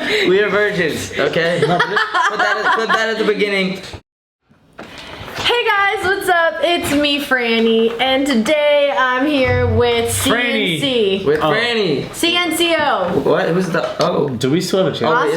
We are virgins, okay? Put that at the beginning. Hey guys, what's up? It's me, Franny, and today I'm here with CNC. With Franny. CNCO. What? Who's the? Oh. Do we still have a channel? Oh,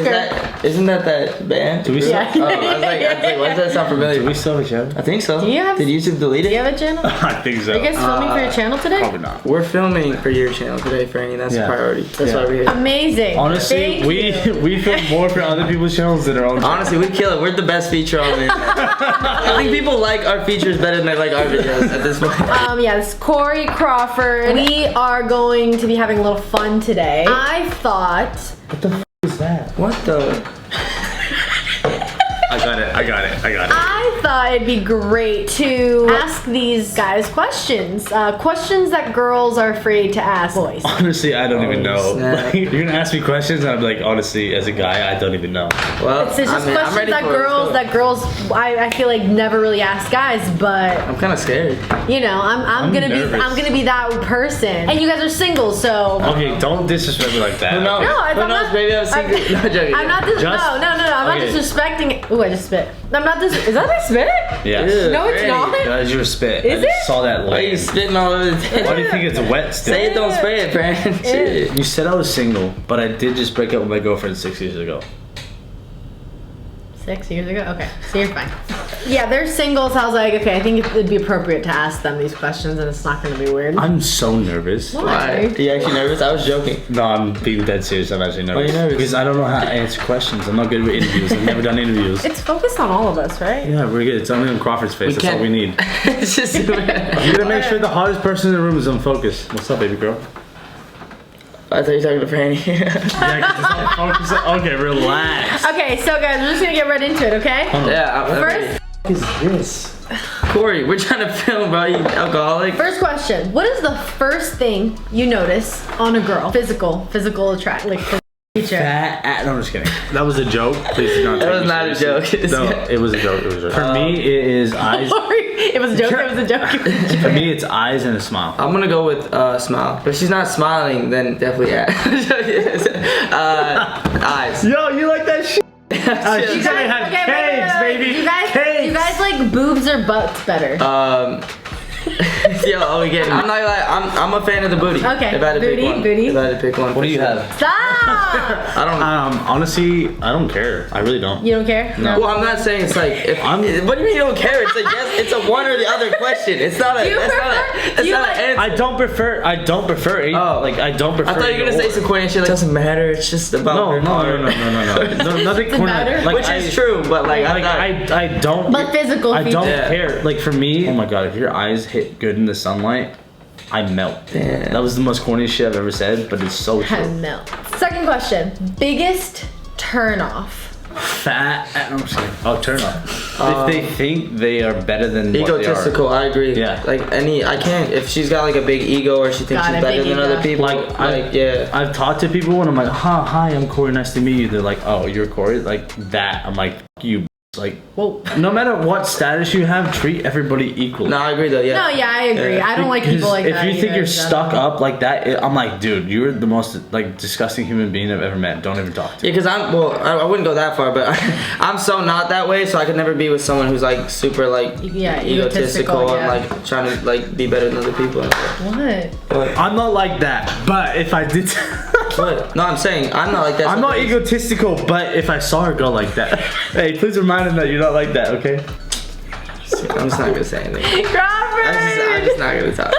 isn't that band? Do we still? Yeah. Oh, I was like, why does that sound familiar? Do we still have a channel? I think so. Do you have? Did YouTube delete Do it? you have a channel? I think so. Are you guys filming for your channel today? Probably not. We're filming for your channel today, Franny. That's a priority. That's why we're here. Amazing. Honestly, we film more for other people's channels than our own. Honestly, we kill it. We're the best feature on it. I think people like our features better than they like our videos at this point. Yeah, this is Corey Crawford. We are going to be having a little fun today. I thought. What the f is that? What the? I got it. I thought it'd be great to ask these guys questions. Questions that girls are afraid to ask boys. Honestly, I don't even know. Snap. Like, you're gonna ask me questions, and I'm like, honestly, as a guy, I don't even know. Well, It's just I'm questions ready that for it. girls I feel like never really ask guys, but I'm kind of scared. you know, I'm gonna be that person. And you guys are single, so Okay, don't disrespect me like that. Who knows? No, Who knows? Maybe I'm secret. No, joking. I'm not Just- no, I'm not okay. disrespecting. Ooh, I just spit. I'm not is that my spit? Yes. Ew, No, it's Franny. not. Guys, you're spit. Is I just it? saw that Why are you light. spitting all over the table? Why do you think it's wet still? Say it, don't spray it, Fran. Shit. You said I was single, but I did just break up with my girlfriend 6 years ago. 6 years ago? Okay, so you're fine. Yeah, they're single, so I was like, okay, I think it'd be appropriate to ask them these questions and it's not gonna be weird. I'm so nervous. Why? Are you actually nervous? I was joking. No, I'm being dead serious. I'm actually nervous. Why are you nervous? Because I don't know how to answer questions. I'm not good with interviews. I've never done interviews. It's focused on all of us, right? Yeah, we're good. It's only on Crawford's face. That's all we need. It's just. I'm gonna make sure the hottest person in the room is on focus. What's up, baby girl? I thought you were talking to Franny. Yeah, 'cause it's on focus. Okay, relax. Okay, so guys, we're just gonna get right into it, okay? Yeah. First, What is this? Corey, we're trying to film, bro. You alcoholic. first question. What is the first thing you notice on a girl? Physical attract, like physical feature. Fat. No, I'm just kidding. That was a joke. Please do not take That was me not a seriously. joke. No, it was a joke. It was a joke. For me, it is eyes. Sorry, it was a joke. It was a joke. For me, it's eyes and a smile. I'm gonna go with smile. But if she's not smiling, then definitely eyes. Yo, you like that shit? You guys, She said I had okay, cakes, wait. baby. You guys Cakes. like boobs or butts better? Yo, oh, we get it. I'm not like I'm a fan of the booty. Okay, If I had to pick one. booty. If I had to pick one. What do you have? Stop! I don't. Honestly, I don't care. I really don't. You don't care? No. Well, I'm not saying it's like. What do you mean you don't care? It's like yes. It's a one or the other question. It's not a. Do you That's prefer- not a. That's do you not like- an answer. I don't prefer. I don't prefer. Oh. Like I don't prefer. I thought you were gonna say some corny shit like it doesn't matter. It's just about No, her no, heart. no, nothing Doesn't corny. matter? Like, Which is true, but like I don't. But physical I don't features. care. Like for me, oh my god, if your eyes hit good in the sunlight, I melt. Damn. That was the most corny shit I've ever said, but it's so I true. know. Second question. Biggest turn off. Fat. No, I'm just kidding. Oh, turn off. If they think they are better than what they are. Egotistical, I agree. Yeah. Like I can't. If she's got like a big ego or she thinks Got she's a better big than ego. other people, yeah. I've talked to people and I'm like, hi, I'm Corey, nice to meet you. They're like, oh, you're Corey? Like that. I'm like, you. Like, Whoa. no matter what status you have, treat everybody equally. No, I agree though. Yeah. No, yeah, I agree. Yeah. I don't like people like if that. you think either, you're so. stuck up like that, I'm like, dude, you're the most like disgusting human being I've ever met. Don't even talk to. Yeah, because I wouldn't go that far, but I'm so not that way, so I could never be with someone who's like super like egotistical yeah. and like trying to like be better than other people. What? I'm not like that, but if I did, What? No, I'm saying I'm not like that. I'm not egotistical, but if I saw her go like that, hey, please remind him that you're not like that, okay? I'm just not gonna say anything. Crawford! I'm just not gonna talk.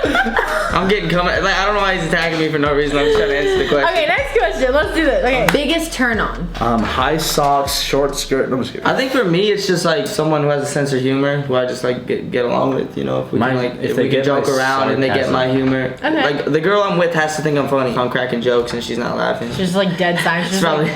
I'm getting like I don't know why he's attacking me for no reason. I'm just trying to answer the question. Okay, next question. Let's do this. Okay, biggest turn on. High socks, short skirt. No, I'm just kidding. I think for me, it's just like someone who has a sense of humor, who I just like get along with. You know, if we can like if we can joke around and they get my humor. Okay. Like the girl I'm with has to think I'm funny. If I'm cracking jokes and she's not laughing, She's just like dead silent. She's probably-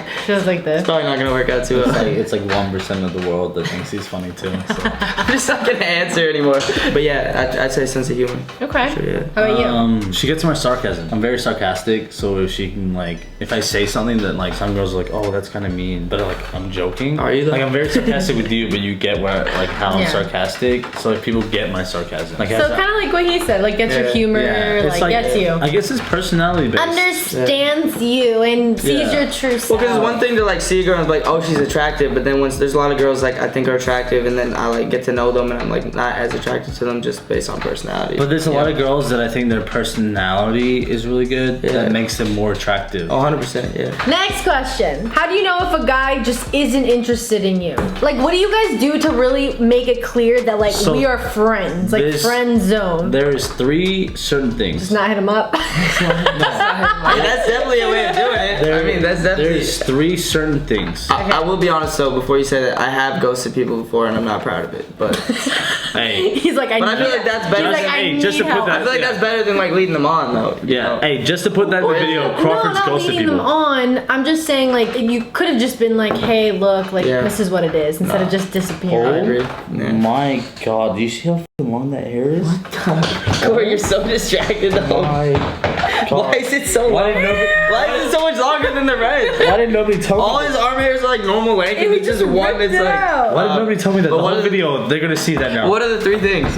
like this. it's probably not gonna work out too well. It's like 1% of the world that thinks he's funny too. So. I'm just not not gonna answer anymore. But yeah, I'd say sense of humor. Okay. Sure, yeah. How about you? She gets my sarcasm. I'm very sarcastic, so if she can if I say something that some girls are like, oh, that's kind of mean, but I'm joking. Are you though? I'm very sarcastic with you, but you get how I'm sarcastic. So people get my sarcasm. So kind of like what he said, gets your humor, gets you. I guess it's personality based. Understands you and sees your true self. Well, because it's one thing to see a girl and be like, oh, she's attractive, but then once there's a lot of girls I think are attractive, and then I get to know them, and I'm not as attracted to them just based on personality. But there's a lot of girls that I think their personality is really good. That makes them more attractive. Oh, 100%, yeah. Next question. How do you know if a guy just isn't interested in you? What do you guys do to really make it clear that we are friends? Friend zone. There's 3 certain things. Just not hit him up. That's definitely a way of doing it. That's definitely. There's 3 certain things. I will be honest though, before you say that, I have ghosted people before, and I'm not proud of it. But hey, he's like, I feel like that's better. I feel like that's better than leading them on though. Yeah. Hey, just to put that in the video, Crawford's ghosted people. Them on. I'm just saying you could have just been hey, look, this is what it is, instead of just disappearing. I agree. Yeah. My God, do you see how long that hair is? Corey, you're so distracted though. Why is it so long? Why is it so much longer than the rest? Why didn't nobody tell me? All his arm hairs are normal length, and he just one that's Why did nobody tell me that? The whole video, they're gonna see that now. What are the 3 things?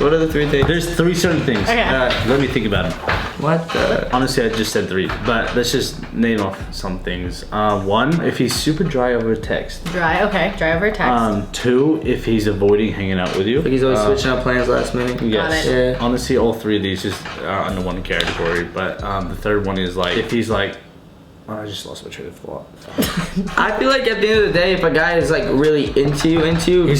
There's 3 certain things. Okay. Let me think about them. What the? Honestly, I just said 3, but let's just name off some things. 1, if he's super dry over text. Dry over text. 2, if he's avoiding hanging out with you. He's always switching up plans last minute. Yes. Got it. Yeah. Honestly, all 3 of these just are under one category, but the 3rd one is if he's I just lost my train of thought. I feel at the end of the day, if a guy is really into you,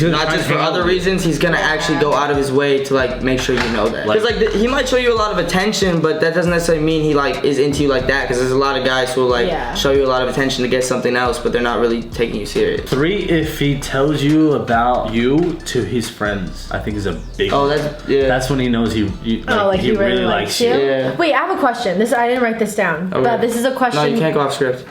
not just for other reasons, he's gonna actually go out of his way to make sure you know that. Because he might show you a lot of attention, but that doesn't necessarily mean he is into you like that. Because there's a lot of guys who will show you a lot of attention to get something else, but they're not really taking you serious. 3, if he tells you about you to his friends, I think is a big. Oh, that's when he knows he really likes you. Yeah. Wait, I have a question. I didn't write this down, but this is a question. No, you can't go off script.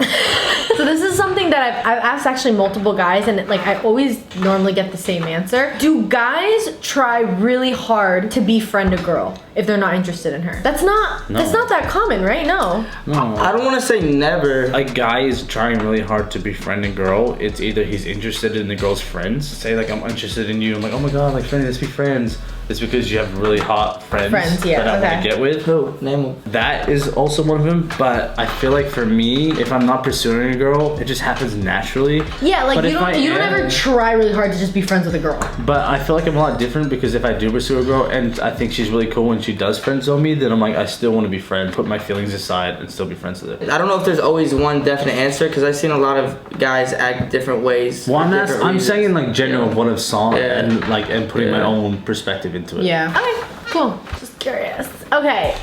So this is something that I've asked actually multiple guys, and I always normally get the same answer. Do guys try really hard to befriend a girl if they're not interested in her? That's not that common, right? No. I don't want to say never. A guy is trying really hard to befriend a girl. It's either he's interested in the girl's friends. Say I'm interested in you. I'm oh my God, Franny, let's be friends. It's because you have really hot friends that I want to get with. Who? Name them. That is also one of them, but I feel for me, if I'm not pursuing a girl, it just happens naturally. Yeah, you don't ever try really hard to just be friends with a girl. But I feel I'm a lot different because if I do pursue a girl and I think she's really cool and she does friend zone me, then I'm I still want to be friends, put my feelings aside and still be friends with her. I don't know if there's always one definite answer because I've seen a lot of guys act different ways. Well, I'm saying general what I've saw and putting my own perspective into it. Yeah. Okay, cool. Just curious. Okay,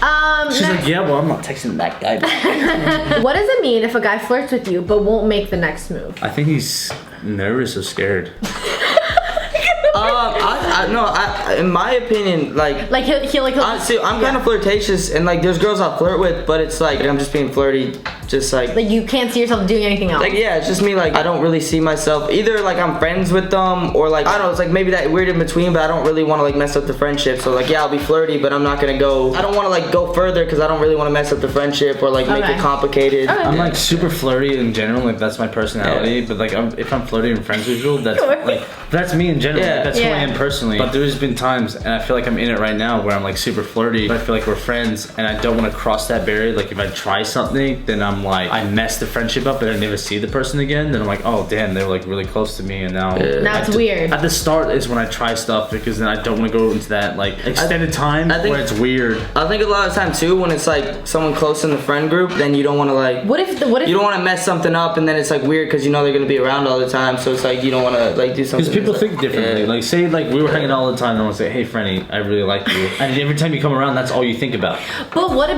She's well, I'm not texting that guy. What does it mean if a guy flirts with you but won't make the next move? I think he's nervous or scared. In my opinion, he'll see, I'm kind of flirtatious, and there's girls I'll flirt with, but it's I'm just being flirty, just you can't see yourself doing anything else. It's just me. I don't really see myself either. I'm friends with them, or I don't know. It's maybe that weird in between, but I don't really want to mess up the friendship. So I'll be flirty, but I'm not gonna go. I don't want to go further because I don't really want to mess up the friendship or make it complicated. Okay. I'm super flirty in general. That's my personality. Yeah. But if I'm flirty and friends with people, that's me in general. Yeah. That's who I am personally. But there's been times, and I feel I'm in it right now, where I'm super flirty. But I feel we're friends, and I don't want to cross that barrier. If I try something, then I'm I mess the friendship up, and I never see the person again. Then I'm oh damn, they're really close to me, and now it's weird. At the start is when I try stuff because then I don't want to go into that extended time where it's weird. I think a lot of time too when it's someone close in the friend group, then you don't want to What if you don't want to mess something up, and then it's weird because they're gonna be around all the time, so it's you don't want to do something. Because people think differently. Yeah. Say we were hanging all the time, and I would say, hey Franny, I really like you, and every time you come around, that's all you think about. But what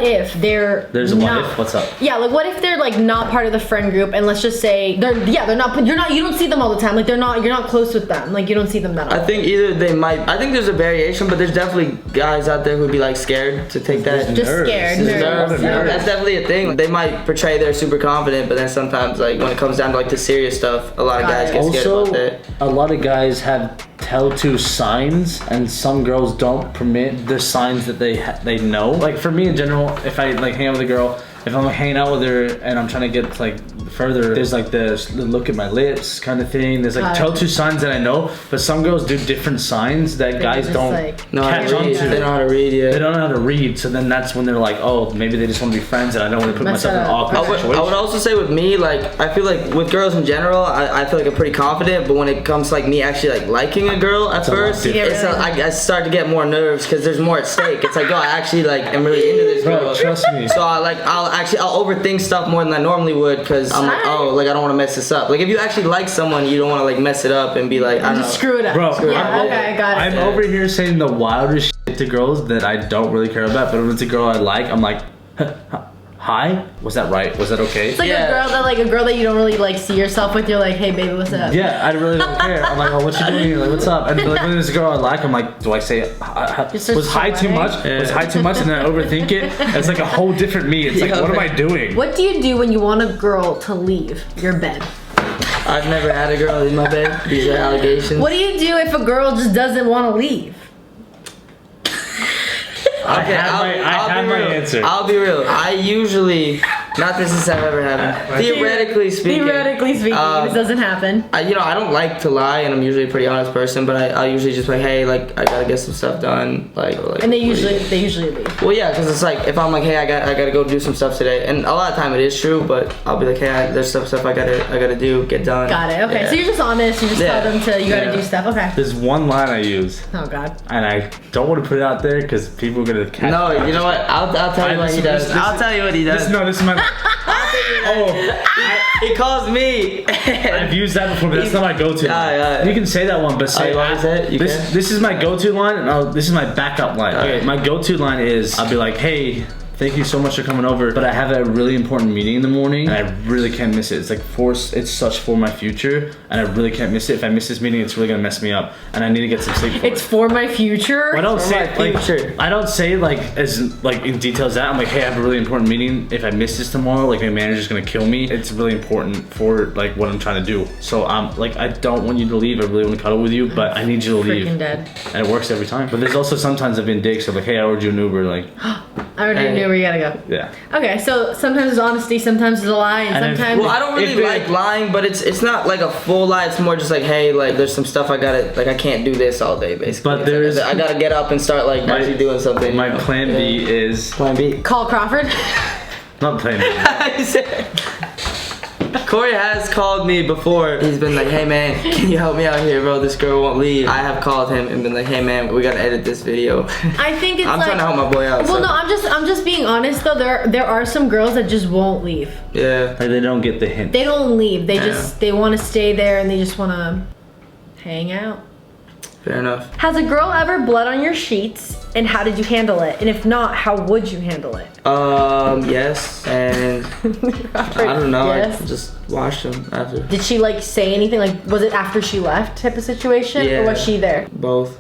if there's a what if? What's up? Yeah, what if they're not part of the friend group, and let's just say they're not. You don't see them all the time. You're not close with them. You don't see them that often. I think either they might. I think there's a variation, but there's definitely guys out there who'd be scared to take that. Just scared. Nervous. That's definitely a thing. They might portray they're super confident, but then sometimes when it comes down to the serious stuff, a lot of guys get scared about that. A lot of guys have tell-to signs, and some girls don't permit the signs that they know. Like for me in general, if I like hang out with a girl, if I'm like, hanging out with her and I'm trying to get like further, there's like the look at my lips kind of thing. There's like tell-to signs that I know, but some girls do different signs that guys don't catch on to. They don't know how to read. Yeah. They don't know how to read, so then that's when they're like, oh, maybe they just want to be friends, and I don't want to put myself in an awkward situation. I would also say with me, like I feel like with girls in general, I feel like I'm pretty confident, but when it comes to like me actually like liking a girl at first, I start to get more nerves because there's more at stake. It's like, oh, I actually like am really into this girl. Bro, trust me. So I'll overthink stuff more than I normally would because I'm like, oh, like I don't want to mess this up. Like if you actually like someone, you don't want to like mess it up and be like, I don't know. Screw it up. Bro, okay, I got it. I'm over here saying the wildest shit to girls that I don't really care about, but when it's a girl I like, I'm like, hi? Was that right? Was that okay? It's like a girl that you don't really like see yourself with. You're like, hey baby, what's up? Yeah, I really don't care. I'm like, oh, what you doing here? Like, what's up? And like when there's a girl I like, I'm like, do I say was hi too much? Was hi too much? And then I overthink it. It's like a whole different me. It's like, what am I doing? What do you do when you want a girl to leave your bed? I've never had a girl in my bed. These are allegations. What do you do if a girl just doesn't want to leave? I have my answer. I'll be real. I usually, not this has ever happened. Theoretically speaking, this doesn't happen. I don't like to lie, and I'm usually a pretty honest person. But I usually just like, hey, like I gotta get some stuff done, like. And they usually leave. Well, yeah, because it's like if I'm like, hey, I gotta go do some stuff today, and a lot of time it is true, but I'll be like, hey, there's stuff I gotta do, get done. Got it. Okay, so you're just honest. You just tell them you gotta do stuff. Okay. There's one line I use. Oh God. And I don't want to put it out there because people are gonna catch. No, you know what? I'll tell you what he does. I'll tell you what he does. This is my. He calls me. I've used that before, but that's not my go-to line. You can say that one, but say this is my go-to line, and this is my backup line. Okay, my go-to line is I'll be like, hey, thank you so much for coming over, but I have a really important meeting in the morning and I really can't miss it. It's like it's such for my future and I really can't miss it. If I miss this meeting, it's really gonna mess me up and I need to get some sleep for It's for my future? Well, I don't say like as like in detail as that. I'm like, hey, I have a really important meeting. If I miss this tomorrow, like my manager's gonna kill me. It's really important for like what I'm trying to do. So I'm like, I don't want you to leave. I really want to cuddle with you, but I need you to leave. Freaking dead. And it works every time. But there's also sometimes I've been dicks. So like, hey, I ordered you an Uber. Like, I already knew where you gotta go. Yeah. Okay, so sometimes it's honesty, sometimes it's a lie, and sometimes. Well, I don't really like lying, but it's not like a full lie. It's more just like, hey, like there's some stuff I can't do this all day, basically. But I gotta get up and start like actually doing something. My plan B is plan B. Call Crawford. Not plan B. Corey has called me before. He's been like, hey man, can you help me out here, bro? This girl won't leave. I have called him and been like, hey man, we gotta edit this video. I think it's I'm trying to help my boy out. Well, no, I'm just being honest though. There are some girls that just won't leave. Yeah. Like they don't get the hint. They don't leave. They want to stay there and they just want to hang out. Fair enough. Has a girl ever bled on your sheets, and how did you handle it? And if not, how would you handle it? Yes, and I don't know. Yes. I just washed them after. Did she like say anything? Like, was it after she left type of situation, or was she there? Both.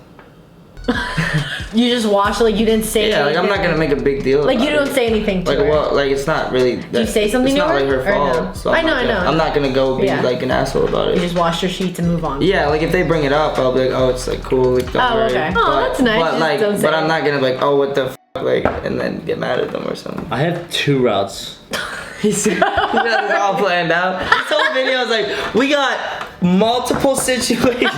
You just washed it, like you didn't say anything? Yeah, like I'm not gonna make a big deal like you don't say anything to her. Well, like it's not really that, do you say something to her? It's not like her fault. No? So I know. I'm not gonna go be like an asshole about it. You just wash your sheets and move on. Yeah, like if they bring it up, I'll be like, oh, it's like cool, like don't worry. Okay. Oh, that's nice. But I'm not gonna be like, oh, what the f, like, and then get mad at them or something. I have 2 routes. He's got this all planned out. This whole video is like, we got multiple situations.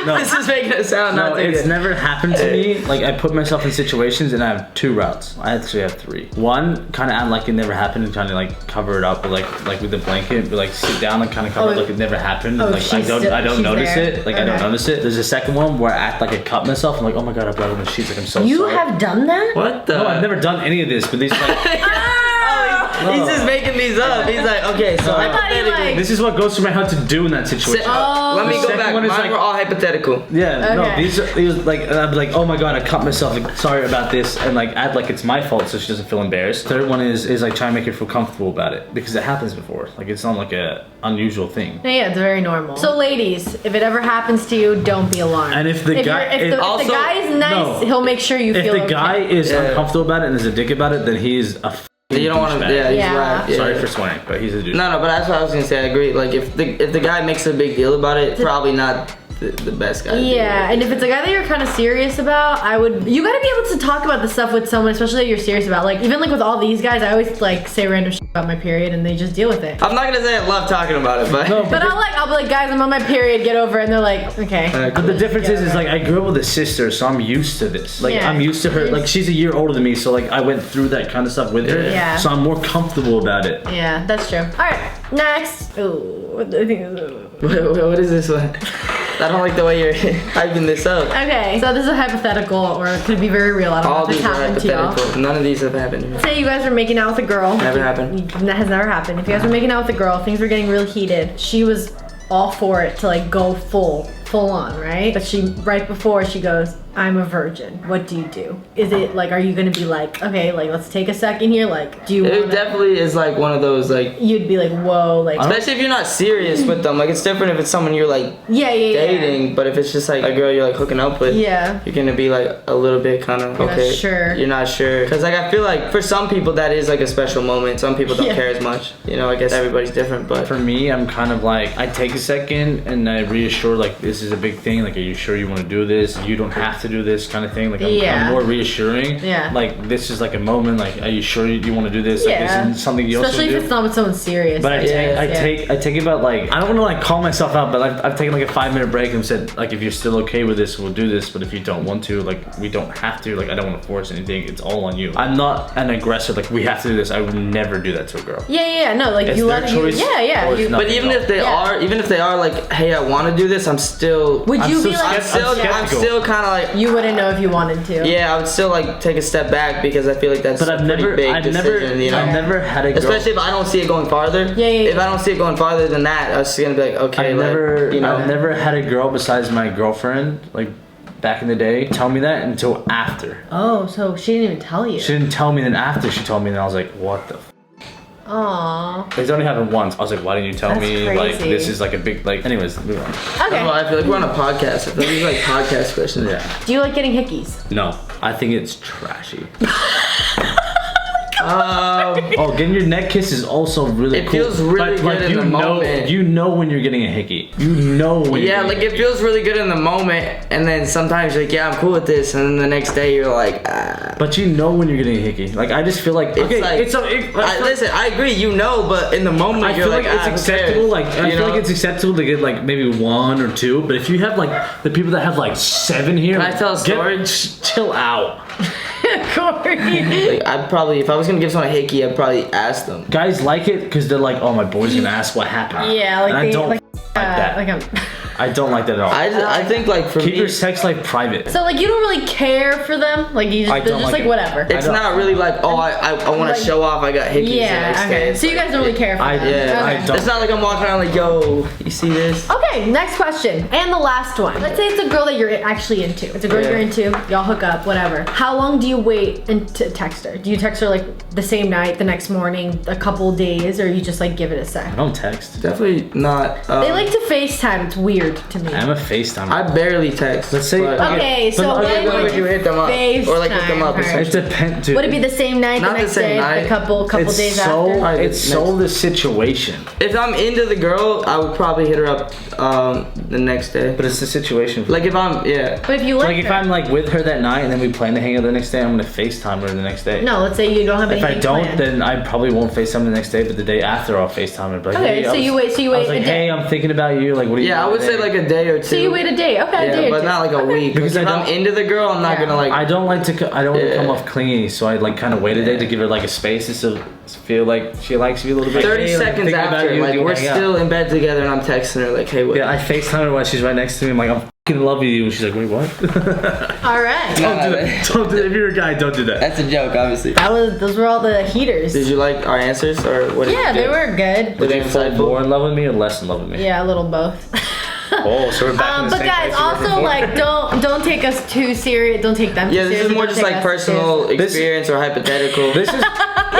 No. This is making it sound not it's good. never happened to me. Like I put myself in situations and I have 2 routes. I actually have 3. One, kind of act like it never happened and kind of like cover it up with like with a blanket, but like sit down and kind of cover it like it never happened. Like I don't notice it. Like I don't notice it. There's a second one where I act like I cut myself. I'm like, oh my god, I bled on the sheets. Like I'm so sorry. You have done that? What the? No, I've never done any of this. But these like. He's just making these up. He's like, okay, so hypothetically. This is what goes through my head to do in that situation. Let me go back. Mine were all hypothetical. Yeah, no, these like, and I'd be like, oh my god, I cut myself. Like, sorry about this, and like act like it's my fault so she doesn't feel embarrassed. Third one is like trying to make her feel comfortable about it because it happens before. Like it's not like a unusual thing. Yeah, it's very normal. So ladies, if it ever happens to you, don't be alarmed. And if the guy, if the guy is nice, he'll make sure you feel. If the guy is uncomfortable about it and is a dick about it, then he's a. You don't want to. Yeah, he's right. Yeah. Sorry for swearing, but he's a dude. No, but that's what I was gonna say. I agree. Like if the guy makes a big deal about it, probably not the best guy. To Yeah, and if it's a guy that you're kind of serious about, you gotta be able to talk about the stuff with someone, especially that you're serious about. Like, even like with all these guys, I always like say random shit about my period and they just deal with it. I'm not gonna say I love talking about it, but But I'll be like, guys, I'm on my period, get over it. And they're like, okay. But the difference is like I grew up with a sister, so I'm used to this. Like Yeah. I'm used to her. Like she's a year older than me, so like I went through that kind of stuff with her. Yeah. So I'm more comfortable about it. Yeah, that's true. All right, next. Ooh, I think what is this one? I don't like the way you're hyping this up. Okay, so this is a hypothetical, or it could be very real. I don't know All if it's these are happened to y'all. hypothetical. None of these have happened to me. Say you guys were making out with a girl. Never happened. That has never happened. If you guys were making out with a girl, things were getting real heated. She was all for it to like go full on, right? But right before she goes, I'm a virgin. What do you do? Is it like, are you gonna be like, okay, like let's take a second here? Like, do you? It definitely is like one of those like. You'd be like, whoa, like. Especially if you're not serious with them. Like it's different if it's someone you're like dating, but if it's just like a girl you're like hooking up with, you're gonna be like a little bit kind of okay. Not sure. You're not sure, because like I feel like for some people that is like a special moment. Some people don't care as much. You know, I guess everybody's different, but for me, I'm kind of like I take a second and I reassure like this is a big thing. Like, are you sure you want to do this? You don't have to do this kind of thing. Like I'm more reassuring. Yeah. Like this is like a moment. Like, are you sure you want to do this? Like, this is something you especially also do. if it's not with someone serious. But I take about like I don't want to like call myself out, but I've taken like a 5-minute break and said like if you're still okay with this, we'll do this. But if you don't want to, like we don't have to. Like I don't want to force anything. It's all on you. I'm not an aggressor. Like we have to do this. I would never do that to a girl. No, like it's you their let choice. But even if they are like, hey, I want to do this, I'm still. Would you be like? I'm still kind of like. You wouldn't know if you wanted to. Yeah, I would still like take a step back because I feel like that's a pretty big decision. You know? I've never had a girl. Especially if I don't see it going farther. If I don't see it going farther than that, I was just gonna be like, okay. I've never had a girl besides my girlfriend, like back in the day, tell me that until after. Oh, so she didn't even tell you. She didn't tell me, then after she told me, and I was like, what the. Aww. It's only happened once. I was like, why didn't you tell me? Crazy. Like, this is like a big, like, anyways, move on. Okay. Well, I feel like we're on a podcast. I feel like these are like podcast questions. Yeah. Do you like getting hickeys? No, I think it's trashy. Getting your neck kissed is also really cool. It feels really good in the moment. You know when you're getting a hickey. You know when you're getting it feels really good in the moment, and then sometimes you're like, yeah, I'm cool with this, and then the next day you're like, ah. But you know when you're getting a hickey. Like, I just feel like, listen, I agree, you know, but in the moment I you're feel like it's acceptable. Like, I feel like it's acceptable to get like maybe 1 or 2, but if you have like the people that have like 7 here, can I tell a story? Chill out. Corey. Like, I'd probably, if I was gonna give someone a hickey, I'd probably ask them. Guys like it because they're like, oh, my boy's gonna ask what happened. Yeah, like and I don't like that. Like I don't like that at all. I think like for keep your sex life private. So like you don't really care for them, like you just, they're just like whatever. It's not really like, oh, I want to show off I got hickeys. Yeah, okay. So you guys don't really care for them. I don't. It's not like I'm walking around like, yo, you see this? Okay, next question. And the last one. Let's say it's a girl that you're actually into. It's a girl you're into, y'all hook up, whatever. How long do you wait to text her? Do you text her like the same night, the next morning, a couple days, or you just like give it a sec? I don't text. Definitely not. They like to FaceTime. It's weird to me. I'm a FaceTime. I barely text. Let's say okay, so when would you hit them up or like hit them up? It depends. Would it be the same night, the next day, a couple days after? It's so the situation. If I'm into the girl, I would probably hit her up the next day. But it's the situation. Like if I'm But if you like if I'm like with her that night and then we plan to hang out the next day, I'm gonna FaceTime her the next day. No, let's say you don't have anything If I don't, planned. then I probably won't FaceTime the next day. But the day after, I'll FaceTime her. Like, okay, hey, so you wait. I was like, hey, I'm thinking about you. Like, what do you? Yeah, I would say like a day or 2. So you wait a day. Okay, a day or 2. But not like a week. Because if I'm into the girl, I'm not gonna like. I don't want to come off clingy, so I like kind of wait a day to give her like a space to feel like she likes me a little bit. 30 seconds after, like we're still in bed together, and I'm texting her like, hey, what? Yeah, I FaceTime her while she's right next to me. I'm like, I'm fucking in love with you, and she's like, wait, what? All right. Don't do that. Don't do that. If you're a guy, don't do that. That's a joke, obviously. Those were all the heaters. Did you like our answers or what? Yeah, they were good. Did you fall more in love with me or less in love with me? Yeah, a little both. Oh, so we're back in the but same guys, place also like don't take us too serious. Don't take them. Yeah, too this serious. is more just like personal experience or hypothetical. This is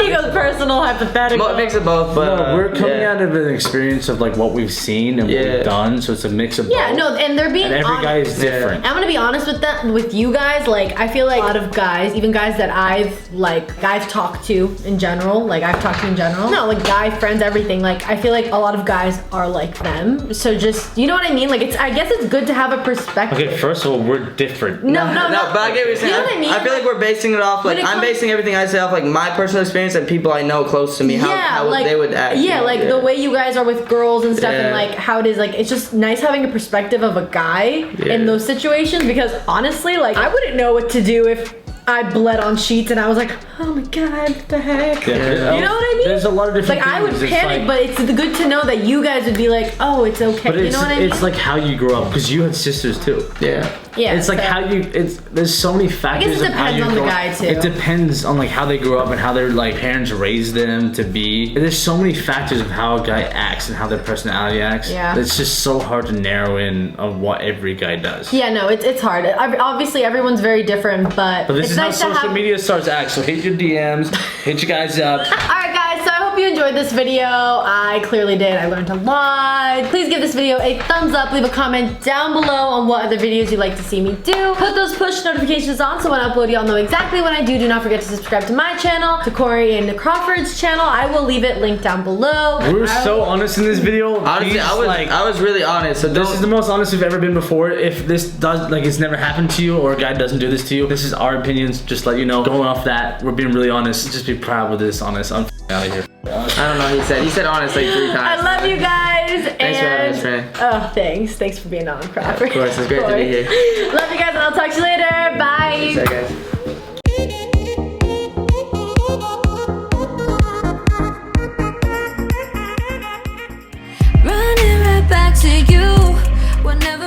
he goes personal, hypothetical. It makes it both, but no, we're coming out of an experience of like what we've seen and what we've done, so it's a mix of both. Yeah, no, and they're being and every guy is different. I'm gonna be honest with you guys. Like, I feel like a lot of guys, even guys that I've talked to in general, like I've talked to in general. No, like guy friends, everything. Like, I feel like a lot of guys are like them. So just, you know what I mean? Like, I guess it's good to have a perspective. Okay, first of all, we're different. No, but I get what you're saying. You know what I mean? I feel like we're basing it off, like, I'm basing everything I say off, like, my personal experience and people I know close to me, how like, they would act. Yeah, like, the way you guys are with girls and stuff, and, like, how it is, like, it's just nice having a perspective of a guy in those situations, because, honestly, like, I wouldn't know what to do if I bled on sheets and I was like, oh my god, what the heck? Yeah, you know what I mean? There's a lot of different things. I would panic, but it's good to know that you guys would be like, oh, it's okay. But you know what I mean? It's like how you grow up, because you had sisters too. Yeah. Yeah. It's like how you. There's so many factors. I guess it depends on the guy too. It depends on like how they grew up and how their like parents raised them to be. And there's so many factors of how a guy acts and how their personality acts. Yeah. It's just so hard to narrow in on what every guy does. Yeah, no, it's hard. Obviously, everyone's very different, but this it's is nice how social media starts to act. So hit your DMs, hit you guys up. Alright guys, so I hope you enjoyed this video. I clearly did. I learned a lot. Please give this video a thumbs up. Leave a comment down below on what other videos you'd like to see me do. Put those push notifications on so when I upload, y'all know exactly when I do. Do not forget to subscribe to my channel, to Corey and Crawford's channel. I will leave it linked down below. We were so honest in this video. Honestly, I was really honest. So this is the most honest we've ever been before. If this does, like, it's never happened to you or a guy doesn't do this to you, this is our opinions. Just let you know. Going off that, we're being really honest. Just be proud with this honest. I'm out of here. I don't know. He said honest like 3 times. I love you guys. Thanks for having us, Franny. Oh, thanks. Thanks for being on, Crawford. Of course, it's great to be here. Love you guys, and I'll talk to you later. Bye. Bye, guys. Running right back to you whenever